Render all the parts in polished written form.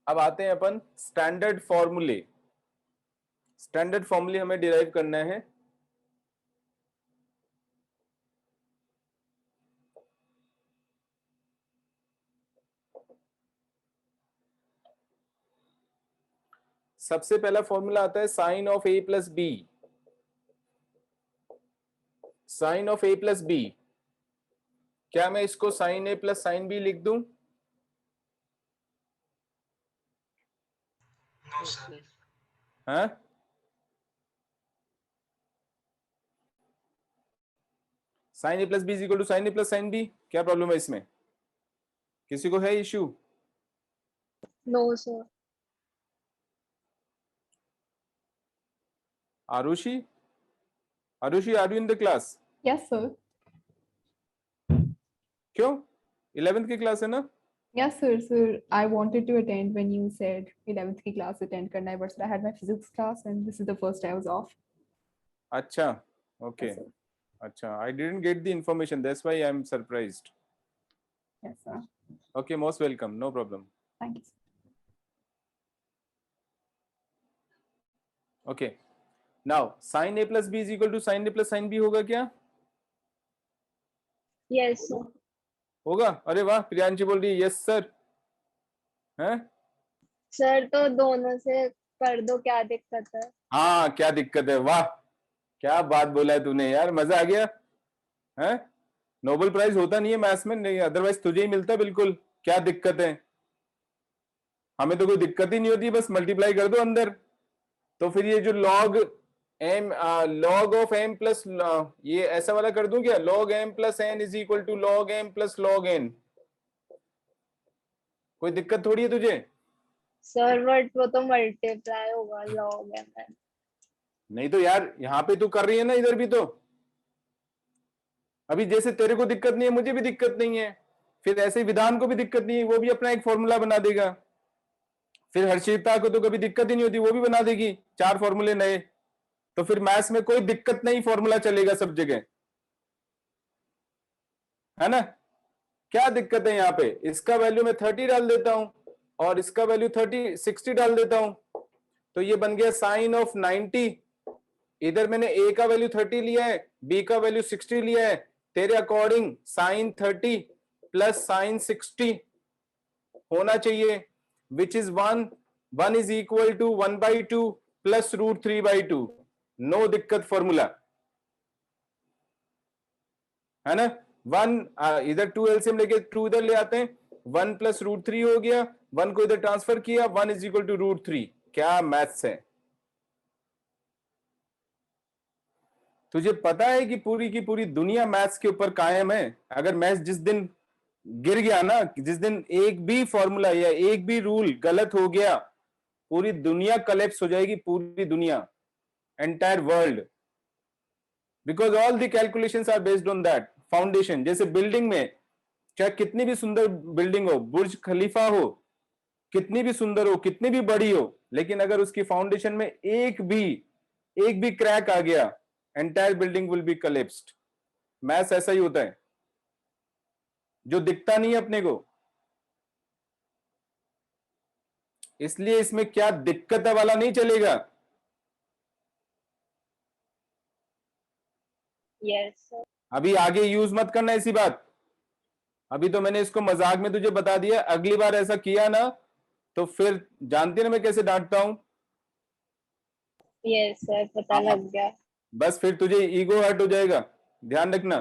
अब आते हैं अपन स्टैंडर्ड फॉर्मूले। स्टैंडर्ड फॉर्मूले हमें डिराइव करना है। सबसे पहला फॉर्मूला आता है sine of A plus B. Sine of A plus B, क्या मैं इसको sine A plus sine B लिख दूं? No sir. हाँ, sine A plus B is equal to sine A plus sine B. क्या प्रॉब्लम है इसमें? किसी को है issue? No sir. Arushi, Arushi are you in the class? Yes, sir. क्यों? 11th की क्लास है ना? Yes, sir. Sir, I wanted to attend when you said 11th की class attend करना है, but sir, I had my physics class and this is the first I was off. अच्छा, okay. Yes, sir. अच्छा, I didn't get the information. That's why I'm surprised. Yes, sir. Okay, most welcome. No problem. Thank you, sir. Okay. Now, sin a plus b is equal to sin a plus sin b होगा क्या? Yes sir. होगा? अरे वाह, प्रियांशी बोल रही है yes sir. हैं? Sir तो दोनों से कर दो, क्या दिक्कत है? हाँ, क्या दिक्कत है? वाह, क्या बात बोला है तूने यार, मजा आ गया। हैं? नोबेल प्राइज होता नहीं है मैथ्स में, नहीं अदरवाइज तुझे ही मिलता। बिल्कुल, क्या दिक्कत है? हमें तो कोई दिक्कत ही नहीं होती, बस मल्टीप्लाई कर दो अंदर। तो फिर ये जो log M, log of M plus, ये ऐसा वाला कर दूं क्या? Log M plus N is equal to log M plus log N. कोई दिक्कत थोड़ी है तुझे? सर बट वो तो मल्टीप्लाई होगा लॉग एम एन। नहीं तो यार, यहाँ पे तू कर रही है ना, इधर भी तो। अभी जैसे तेरे को दिक्कत नहीं है, मुझे भी दिक्कत नहीं है, फिर ऐसे ही विधान को भी दिक्कत नहीं है, वो भी अपना एक फॉर्मूला बना देगा। फिर हर्षिता को तो कभी दिक्कत ही नहीं होती, वो भी बना देगी 4 फॉर्मूले नए। तो फिर मैथ्स में कोई दिक्कत नहीं, फॉर्मूला चलेगा सब जगह, है ना? क्या दिक्कत है यहाँ पे? इसका वैल्यू मैं 30 डाल देता हूं और इसका वैल्यू 60 डाल देता हूं, तो ये बन गया साइन ऑफ 90। इधर मैंने a का वैल्यू 30 लिया है, b का वैल्यू 60 लिया है। तेरे अकॉर्डिंग साइन 30 प्लस साइन 60 होना चाहिए, which is 1 is equal to 1/2 plus √3/2। No दिक्कत फॉर्मूला, है ना? 1 इधर 2 एलसीएम लेके 2 इधर ले आते हैं, 1 प्लस √3 हो गया, 1 को इधर ट्रांसफर किया, 1 इज इक्वल टू √3। क्या मैथ्स है? तुझे पता है कि पूरी की पूरी दुनिया मैथ्स के ऊपर कायम है। अगर मैथ्स जिस दिन गिर गया ना, जिस दिन एक भी फॉर्मूला या एक भी रूल गलत हो गया, पूरी दुनिया कलेप्स हो जाएगी, पूरी दुनिया, entire world, because all the calculations are based on that foundation. जैसे बिल्डिंग में, चाहे कितनी भी सुंदर बिल्डिंग हो, बुर्ज खलीफा हो, कितनी भी सुंदर हो, कितनी भी बड़ी हो, लेकिन अगर उसकी फाउंडेशन में एक भी क्रैक आ गया, entire building will be collapsed. Maths ऐसा ही होता है, जो दिखता नहीं है अपने को। इसलिए इसमें क्या दिक्कत है वाला नहीं चलेगा। Yes sir. अभी आगे यूज मत करना ऐसी बात। अभी तो मैंने इसको मजाक में तुझे बता दिया, अगली बार ऐसा किया ना तो फिर जानती ना मैं कैसे डांटता हूं। यस सर, पता लग गया। बस फिर तुझे ईगो हर्ट हो जाएगा, ध्यान रखना।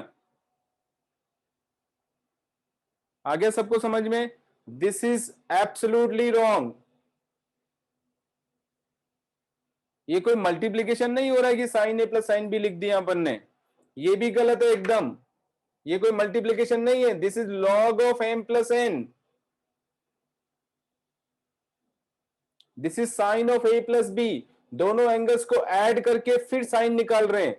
आ गया सबको समझ में? This is absolutely wrong. ये कोई मल्टीप्लीकेशन नहीं हो रहा है कि sign A plus sine B लिख दिया अपन ने, ये भी गलत है एकदम। ये कोई मल्टीप्लीकेशन नहीं है, this is log of M plus N. This is sine of A plus B. दोनों एंगल्स को ऐड करके फिर साइन निकाल रहे हैं।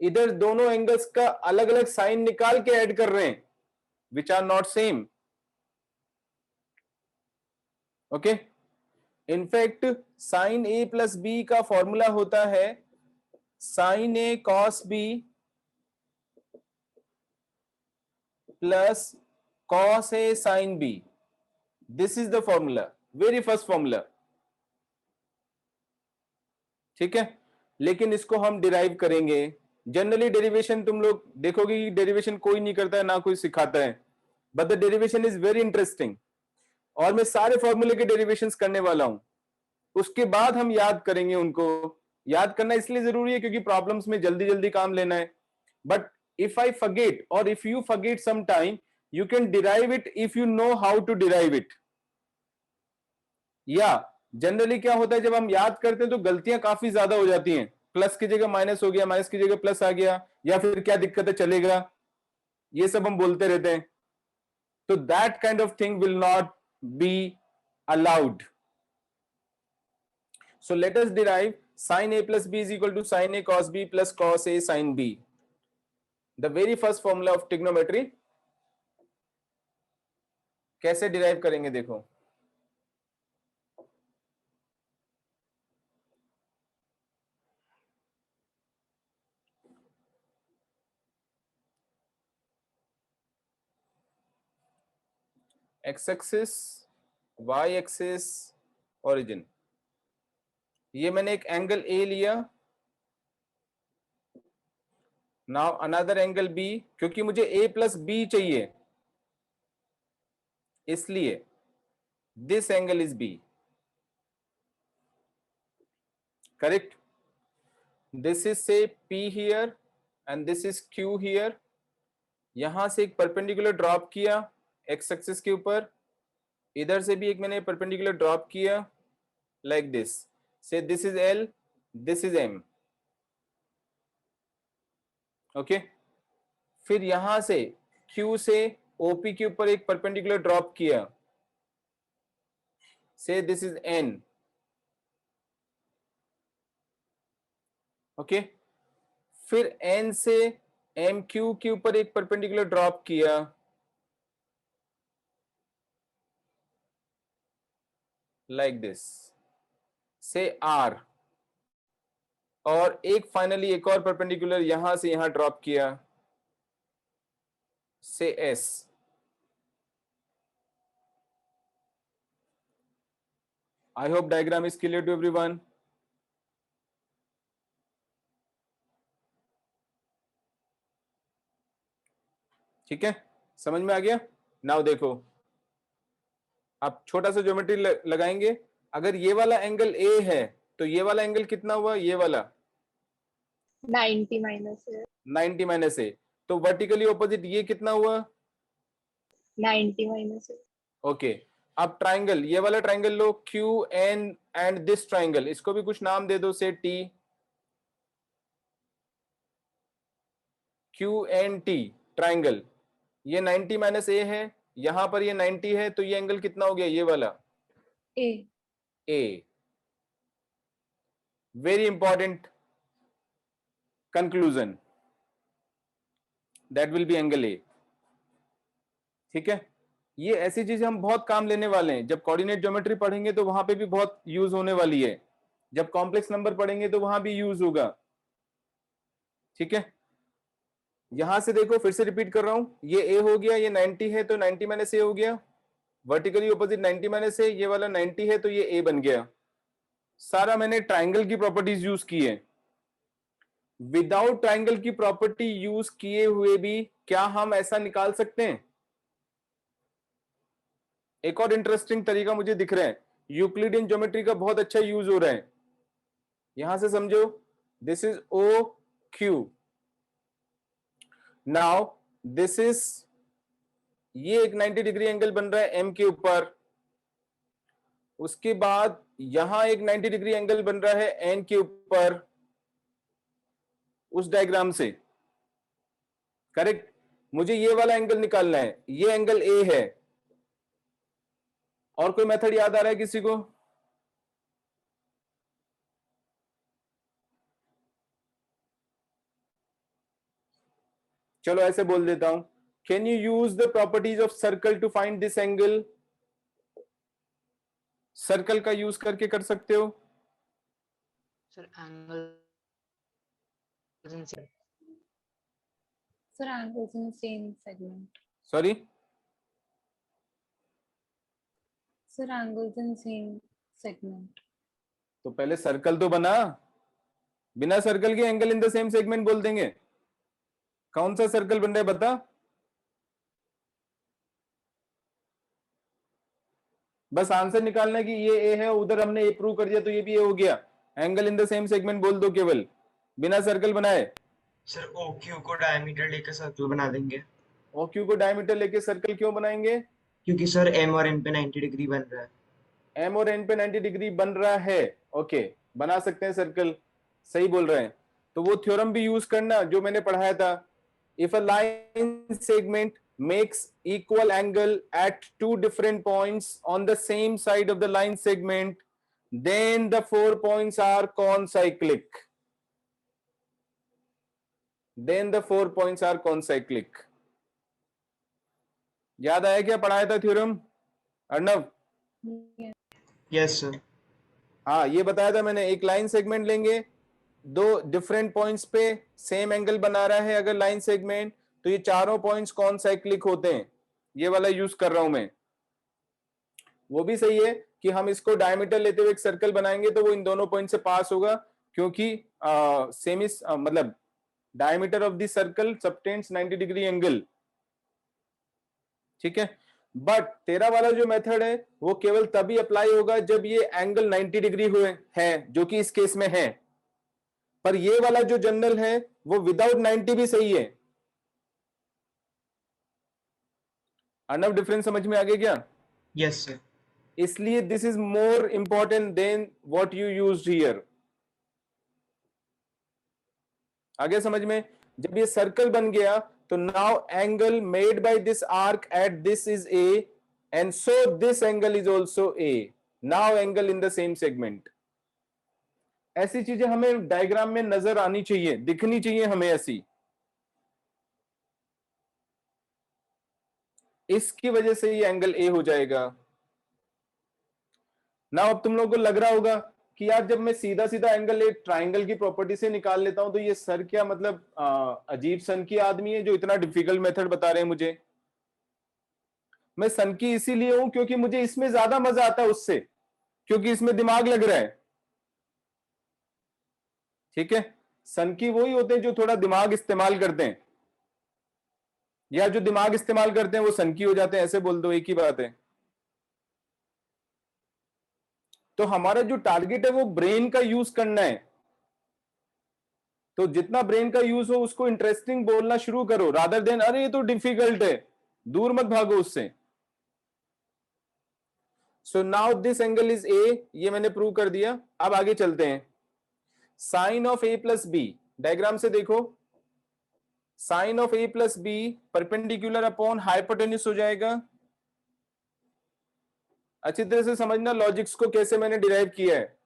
इधर दोनों एंगल्स का अलग अलग साइन निकाल के ऐड कर रहे हैं, which are not same. Okay, in fact sine A plus B का फॉर्मूला होता है sine A cos B plus cos A sine B. This is the formula. Very first formula, ठीक है। लेकिन इसको हम डिराइव करेंगे। जनरली डेरिवेशन तुम लोग देखोगे कि डेरिवेशन कोई नहीं करता है, ना कोई सिखाता है, but the derivation is very interesting. और मैं सारे फॉर्मूले के डेरिवेशंस करने वाला हूं, उसके बाद हम याद करेंगे उनको। याद करना इसलिए जरूरी है क्योंकि प्रॉब्लम्स में जल्दी जल्दी काम लेना है। बट इफ आई फॉरगेट और if you forget some time, you can derive it if you know how to derive it. या जनरली क्या होता है, जब हम याद करते हैं तो गलतियां काफी ज्यादा हो जाती हैं। प्लस की जगह माइनस हो गया, माइनस की जगह प्लस आ गया, या फिर क्या दिक्कत है चलेगा, ये सब हम बोलते रहते हैं। तो that kind of thing will not be allowed. So let us derive sin A plus B is equal to sin A cos B plus cos A sin B. The very first formula of trigonometry. कैसे derive करेंगे देखो। x axis, y axis, origin. ये मैंने एक angle A लिया। Now another angle B, क्योंकि मुझे A plus B चाहिए, इसलिए this angle is B, correct. This is से P here and this is Q here. यहां से एक परपेंडिकुलर ड्रॉप किया x एक्सिस के ऊपर, इधर से भी एक मैंने परपेंडिकुलर ड्रॉप किया लाइक दिस। से this is L, this is M, okay. फिर यहां से Q से OP के ऊपर एक परपेंडिकुलर ड्रॉप किया, से दिस इज N, ओके। फिर N से MQ के ऊपर एक परपेंडिकुलर ड्रॉप किया, लाइक दिस, से R। और एक फाइनली एक और परपेंडिकुलर यहां से यहां ड्रॉप किया, से S। I hope diagram is clear to everyone. ठीक है, समझ में आ गया। नाउ देखो, आप छोटा सा ज्योमेट्री लगाएंगे। अगर ये वाला एंगल A है तो ये वाला एंगल कितना हुआ, ये वाला 90 माइनस है, 90 माइनस A। तो वर्टिकली ऑपोजिट ये कितना हुआ, 90 माइनस है। ओके। अब ट्राइंगल, ये वाला ट्राइंगल लो, Q N and this triangle, इसको भी कुछ नाम दे दो, say T, Q N T triangle. ये 90 माइनस ए है, यहां पर ये 90 है, तो ये एंगल कितना हो गया, ये वाला A. A. Very important conclusion, that will be angle A, ठीक है। ये ऐसी चीजें हम बहुत काम लेने वाले हैं। जब कोऑर्डिनेट ज्योमेट्री पढ़ेंगे तो वहां पे भी बहुत यूज होने वाली है, जब कॉम्प्लेक्स नंबर पढ़ेंगे तो वहां भी यूज होगा, ठीक है। यहां से देखो, फिर से रिपीट कर रहा हूं, ये ए हो गया, ये 90 है तो 90 माइनस ए हो गया, वर्टिकली ऑपोजिट 90 माइनस ए, ये वाला 90 है तो ये ए बन गया। सारा मैंने ट्राइंगल की प्रॉपर्टीज यूज की है। विदाउट ट्राइंगल की प्रॉपर्टी यूज किए हुए भी क्या हम ऐसा निकाल सकते हैं? एक और इंटरेस्टिंग तरीका मुझे दिख रहा है, यूक्लिडियन ज्योमेट्री का बहुत अच्छा यूज हो रहा है। यहां से समझो, this is O Q, now this is, ये एक 90 डिग्री एंगल बन रहा है एम के ऊपर, उसके बाद यहां एक 90 डिग्री एंगल बन रहा है एन के ऊपर, उस डायग्राम से, करेक्ट। मुझे ये वाला एंगल निकालना है, ये एंगल ए है। और कोई मेथड याद आ रहा है किसी को? चलो ऐसे बोल देता हूं, can you use the properties of circle to find this angle? Circle का यूज करके कर सकते हो। Sir, angles in same. Sir, angles in same segment. Sorry, Sir, angles in same segment. तो पहले सर्कल तो बना, बिना सर्कल के angle in the same segment बोल देंगे। कौन सा सर्कल बन रहा है बता। बस आंसर निकालना है कि ये ए है, उधर हमने ए प्रूव कर दिया तो ये भी ए हो गया। Angle in the same segment बोल दो केवल, बिना सर्कल बनाए। सर ओ क्यू को डायमीटर लेकर सर्कल बना देंगे, ओ क्यू को डायमीटर लेके सर्कल क्यों बनाएंगे? क्योंकि सर एम और एन पे 90 डिग्री बन रहा है। एम और एन पे 90 डिग्री बन रहा है, ओके, बना सकते हैं सर्कल, सही बोल रहे हैं। तो वो थ्योरम भी यूज करना जो मैंने पढ़ाया था। If a line segment makes equal angle at two different points on the same side of the line segment, then the 4 points are concyclic. Then the 4 points are concyclic. याद आया क्या पढ़ाया था थ्योरम अर्णव? Yes sir. हाँ, ये बताया था मैंने। एक लाइन सेगमेंट लेंगे, दो डिफरेंट पॉइंट्स पे सेम एंगल बना रहा है अगर लाइन सेगमेंट, तो ये चारों पॉइंट्स कॉन्साइक्लिक होते हैं। ये वाला यूज कर रहा हूं मैं। वो भी सही है कि हम इसको डायमीटर लेते हुए एक सर्कल बनाएंगे तो वो इन दोनों पॉइंट से पास होगा, क्योंकि सेमिस मतलब diameter of the circle subtends 90 degree angle. ठीक है, बट तेरा वाला जो मेथड है वो केवल तभी अप्लाई होगा जब ये एंगल 90 डिग्री हुए है, जो कि इस केस में है। पर ये वाला जो जनरल है वो विदाउट 90 भी सही है। अर्नव, डिफरेंस समझ में आ गया क्या? Yes sir. इसलिए this is more important than what you used here. आगे समझ में? जब ये सर्कल बन गया तो now angle made by this arc at this is A, and so this angle is also A. Now angle in the same segment. ऐसी चीजें हमें डायग्राम में नजर आनी चाहिए, दिखनी चाहिए हमें ऐसी। इसकी वजह से ये एंगल ए हो जाएगा ना। अब तुम लोगों को लग रहा होगा कि यार जब मैं सीधा सीधा एंगल एक ट्राइंगल की प्रॉपर्टी से निकाल लेता हूं तो ये सर क्या मतलब अजीब सन की आदमी है जो इतना डिफिकल्ट मेथड बता रहे हैं मुझे। मैं सन की इसीलिए हूं क्योंकि मुझे इसमें ज्यादा मजा आता है उससे, क्योंकि इसमें दिमाग लग रहा है। ठीक है, सन की वही होते हैं जो थोड़ा दिमाग इस्तेमाल करते हैं, या जो दिमाग इस्तेमाल करते हैं वो सन की हो जाते हैं, ऐसे बोल दो, एक ही बात है। तो हमारा जो टारगेट है वो ब्रेन का यूज करना है। तो जितना ब्रेन का यूज हो उसको इंटरेस्टिंग बोलना शुरू करो, रादर देन अरे ये तो डिफिकल्ट है, दूर मत भागो उससे। So now this angle is A, ये मैंने प्रूव कर दिया। अब आगे चलते हैं। Sine of A plus B, diagram से देखो, sine of A plus B perpendicular upon hypotenuse हो जाएगा। अच्छी तरह से समझना लॉजिक्स को, कैसे मैंने डिराइव किया है।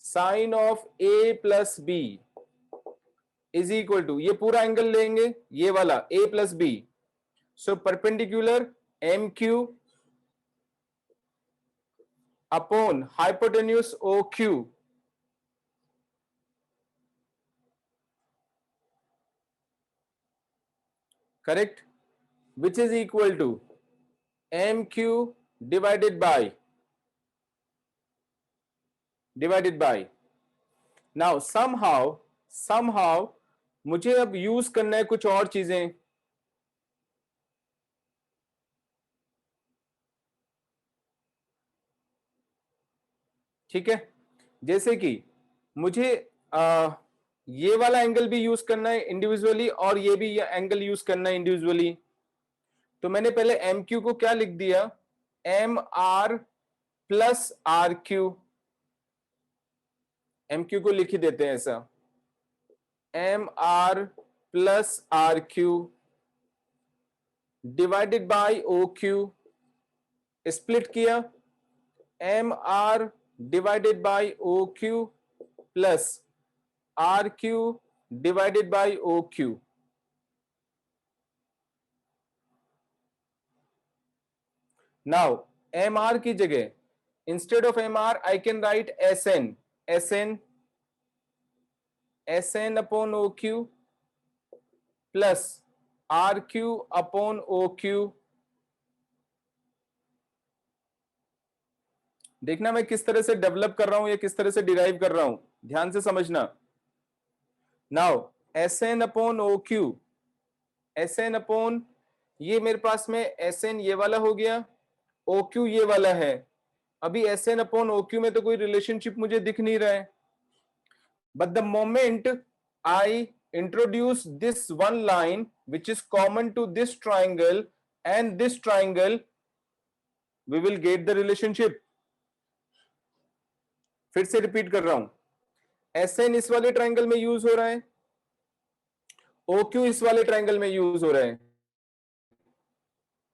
Sine of A plus B is equal to, ये पूरा एंगल लेंगे, ये वाला A plus B, so perpendicular M Q upon hypotenuse O Q. Correct, which is equal to M Q divided by now somehow मुझे अब use करना है कुछ और चीजें। ठीक है, जैसे कि मुझे ये वाला एंगल भी यूज करना है इंडिविजुअली और ये भी एंगल यूज करना है इंडिविजुअली। तो मैंने पहले एम क्यू को क्या लिख दिया, M R plus R Q. M Q को लिख ही देते हैं ऐसा, M R plus R Q divided by O Q. Split किया, M R divided by O Q plus R Q divided by O Q. Now mr की जगह, instead of mr I can write sn upon oq plus rq upon oq देखना मैं किस तरह से develop कर रहा हूं या किस तरह से डिराइव कर रहा हूं, ध्यान से समझना। Now Sn upon OQ, Sn upon, ये मेरे पास में Sn ये वाला हो गया, OQ ये वाला है। अभी Sn अपॉन OQ में तो कोई रिलेशनशिप मुझे दिख नहीं रहा है, but the moment I introduce this one line which is common to this triangle and this triangle, we will get the relationship. फिर से रिपीट कर रहा हूं, Sn इस वाले ट्राइंगल में यूज हो रहा है, OQ इस वाले ट्राइंगल में यूज हो रहा है,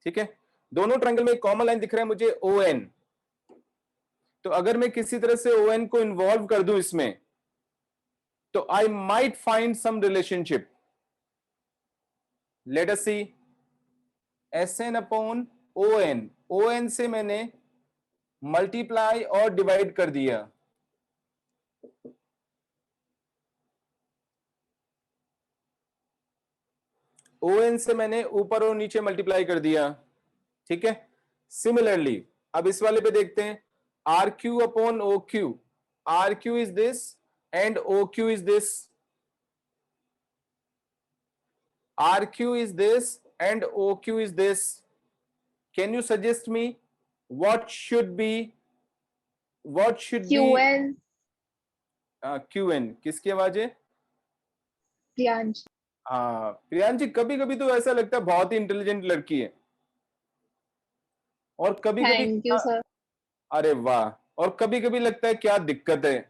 ठीक है। दोनों ट्राइंगल में एक कॉमन लाइन दिख रहा है मुझे ON। तो अगर मैं किसी तरह से ON को इन्वॉल्व कर दूं इसमें, तो I might find some relationship. Let us see. Sn upon ON, ON से मैंने मल्टीप्लाई और डिवाइड कर दिया, ON से मैंने ऊपर और नीचे मल्टीप्लाई कर दिया, ठीक है। सिमिलरली अब इस वाले पे देखते हैं, RQ upon OQ, RQ is this and OQ is this, RQ is this and OQ is this. Can you suggest me what should be QN, QN? किसकी आवाज है? प्रियांश। हाँ प्रियांशी, कभी कभी तो ऐसा लगता है बहुत ही इंटेलिजेंट लड़की है, और कभी कभी थैंक यू सर। अरे वाह, और कभी कभी लगता है क्या दिक्कत है,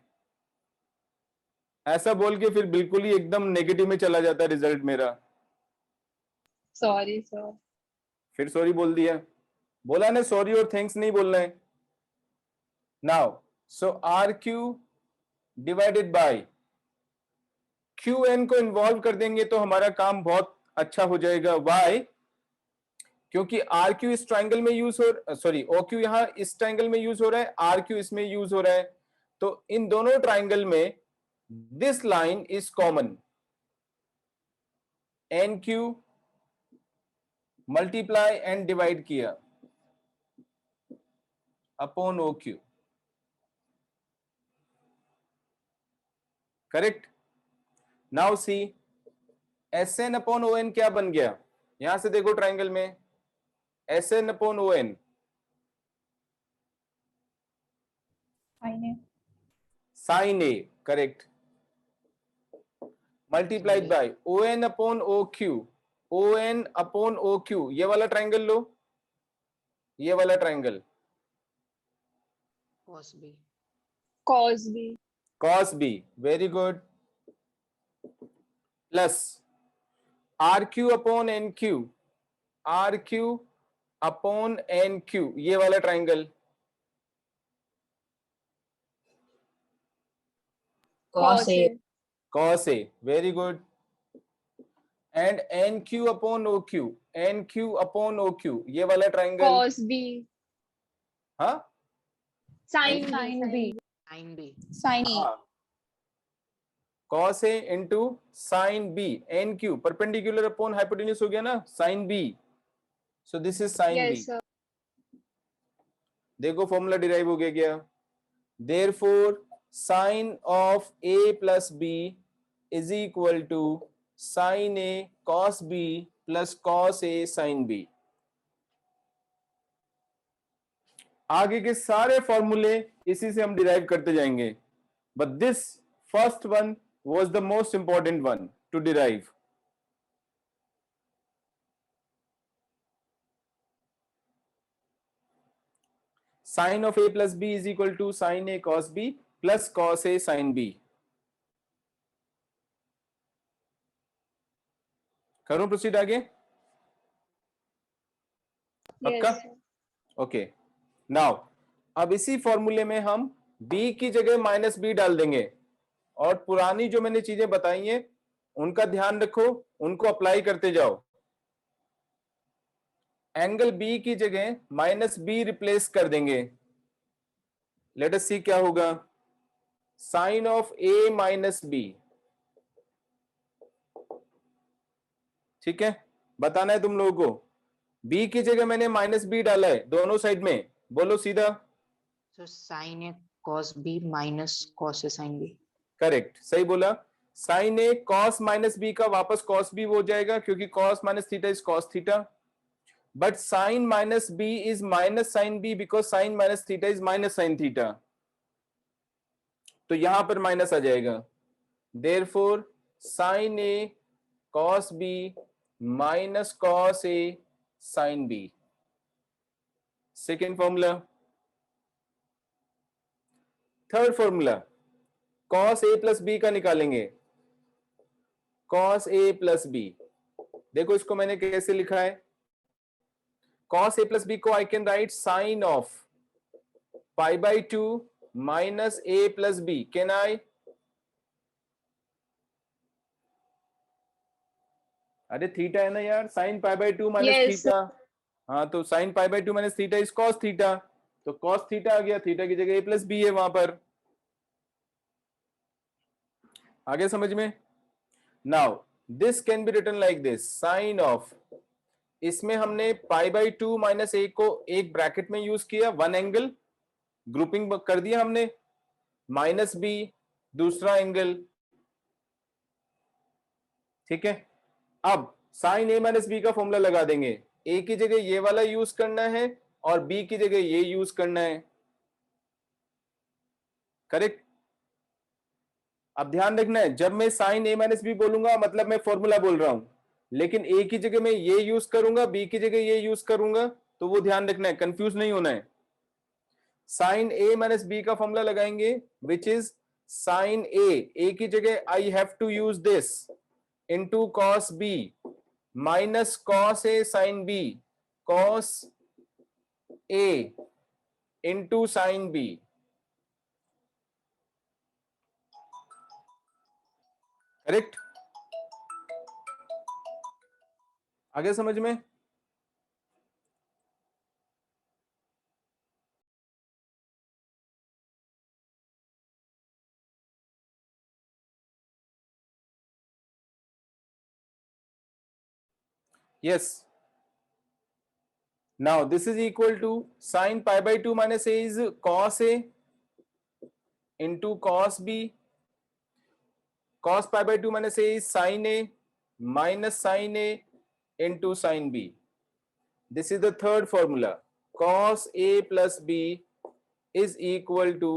ऐसा बोल के फिर बिल्कुल ही एकदम नेगेटिव में चला जाता है रिजल्ट मेरा। Sorry sir. फिर सॉरी बोल दिया, बोला ना सॉरी और थैंक्स नहीं बोलना है। Now so RQ divided by QN को इन्वॉल्व कर देंगे तो हमारा काम बहुत अच्छा हो जाएगा। वाई? क्योंकि RQ इस ट्राइंगल में यूज हो, सॉरी OQ यहां इस ट्राइंगल में यूज हो रहा है, RQ इसमें यूज हो रहा है, तो इन दोनों ट्राइंगल में this line is common, NQ multiply and divide किया upon OQ, correct? Now see Sn upon ON क्या बन गया, यहां से देखो ट्राइंगल में Sn upon ON sin A, correct, multiplied by ON upon OQ, ON upon OQ, ये वाला ट्राइंगल लो, ये वाला triangle cos B, cos B, cos B, very good, plus RQ upon NQ, RQ upon NQ, ये वाला triangle cos A, cos A, very good, and NQ upon OQ, NQ upon OQ, ये वाला triangle cos B, हाँ sin Sin B, sin B, Sin A. हाँ, cos A into sin B, NQ perpendicular upon hypotenuse हो गया ना, sin B, so this is sin B। yes sir, देखो formula derive हो गया क्या, therefore sin of A plus B is equal to sin A cos B plus cos A sin B। आगे के सारे फॉर्मूले इसी से हम डिराइव करते जाएंगे, but this first one was the most important one two derive. sin of A plus B is equal to sin A cos B plus cos A sin B। करूं प्रोसीड आगे? पक्का? yes sir, ओके, नाउ अब इसी फॉर्मूले में हम b की जगह माइनस बी डाल देंगे, और पुरानी जो मैंने चीजें बताई हैं उनका ध्यान रखो, उनको अप्लाई करते जाओ। एंगल बी की जगह माइनस बी रिप्लेस कर देंगे, लेट अस सी क्या होगा, sine of A minus B, ठीक है, बताना है तुम लोगों को। b की जगह मैंने माइनस बी डाला है दोनों साइड में, बोलो सीधा। So sin A cos B minus cos A sin B. Correct, सही बोला। Sine A cos minus B का वापस कॉस बी हो जाएगा, क्योंकि cos minus theta is cos theta, but sine minus B is minus sine B because sine minus theta is minus sine theta, तो यहां पर माइनस आ जाएगा। Therefore sine A cos B minus cos A sine B. Second formula. Third formula cos A plus B का निकालेंगे। Cos A plus B, देखो इसको मैंने कैसे लिखा है। कॉस ए प्लस बी को I can write sine of pi by 2 minus A plus B. Can I? अरे थीटा है ना यार, sine pi by 2 minus Yes. Theta. हाँ, तो sine pi by 2 minus theta is cos theta, तो cos theta आ गया, थीटा की जगह ए प्लस बी है वहां पर। आगे समझ में? Now this can be written like this, sine of, इसमें हमने पाई बाई 2 माइनस ए को एक ब्रैकेट में यूज किया, वन एंगल ग्रुपिंग कर दिया हमने, माइनस बी दूसरा एंगल, ठीक है। अब साइन ए माइनस बी का फॉर्मूला लगा देंगे, ए की जगह ये वाला यूज करना है और बी की जगह ये यूज करना है, करेक्ट। अब ध्यान रखना है, जब मैं साइन ए माइनस बी बोलूंगा मतलब मैं फॉर्मूला बोल रहा हूं, लेकिन ए की जगह मैं ये यूज करूंगा, बी की जगह ये यूज करूंगा, तो वो ध्यान रखना है, कंफ्यूज नहीं होना है। साइन ए माइनस बी का फॉर्मूला लगाएंगे विच इज साइन ए की जगह I have to use this into cos B minus cos A sine B, cos A into sine B. Correct? आगे समझ में? Yes. Now this is equal to sin pi by 2 minus a is cos a into cos b. Cos pi by 2 minus a is sin a minus sin a into sin b. This is the third formula. Cos a plus b is equal to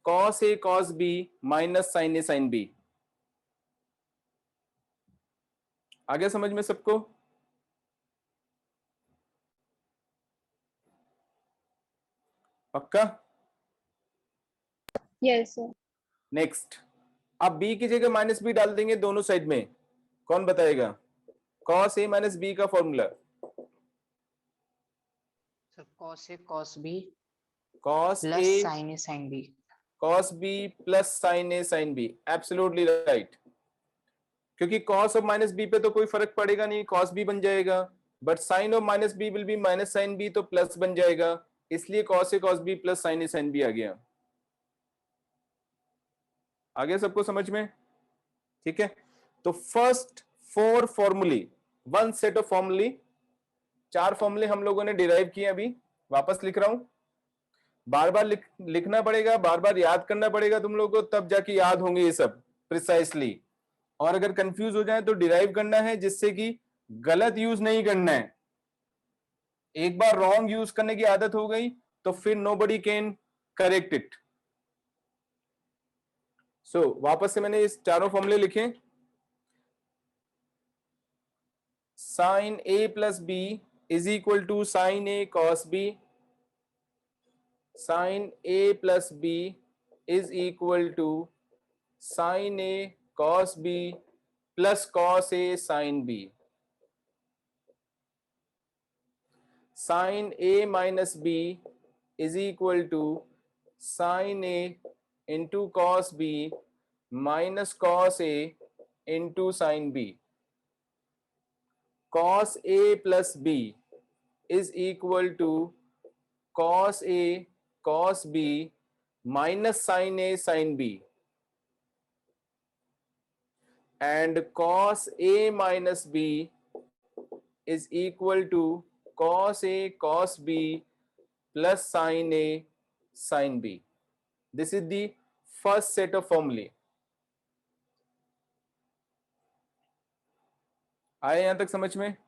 cos a cos b minus sin a sin b. आगे समझ में सबको? पक्का? Yes, sir. Next, अब b की जगह minus B डाल देंगे दोनों साइड में। कौन बताएगा? cos a माइनस बी का formula. So cos A cos B cos plus a sin A sin B. cos b plus sin a sin b। Absolutely right, क्योंकि cos ऑफ माइनस b पे तो कोई फर्क पड़ेगा नहीं, cos b बन जाएगा, but sin of minus b will be minus sin b, तो प्लस बन जाएगा, इसलिए cos a cos b plus sin a sin b आ गया। आगे सबको समझ में? ठीक है, तो फर्स्ट 4 फॉर्मूले, वन सेट ऑफ फॉर्मूले, 4 फॉर्मूले हम लोगों ने डिराइव किए, अभी वापस लिख रहा हूं। बार बार लिखना पड़ेगा, बार बार याद करना पड़ेगा तुम लोगों को, तब जाके याद होंगे ये सब प्रिसाइसली। और अगर कंफ्यूज हो जाए तो डिराइव करना है, जिससे कि गलत यूज नहीं करना है। एक बार रॉन्ग यूज करने की आदत हो गई तो फिर nobody can correct it. So वापस से मैंने इस चारों फॉर्मूले लिखे। Sine A plus B is equal to sine A cos B. Sine A plus B is equal to sine A cos B plus cos A sine B. Sine A minus B is equal to sine A into cos B minus cos A into sine B. Cos A plus B is equal to cos A cos B minus sine A sine B, and cos a minus b is equal to cos a cos b plus sin a sin b. This is the first set of formulae. आए यहां तक समझ में?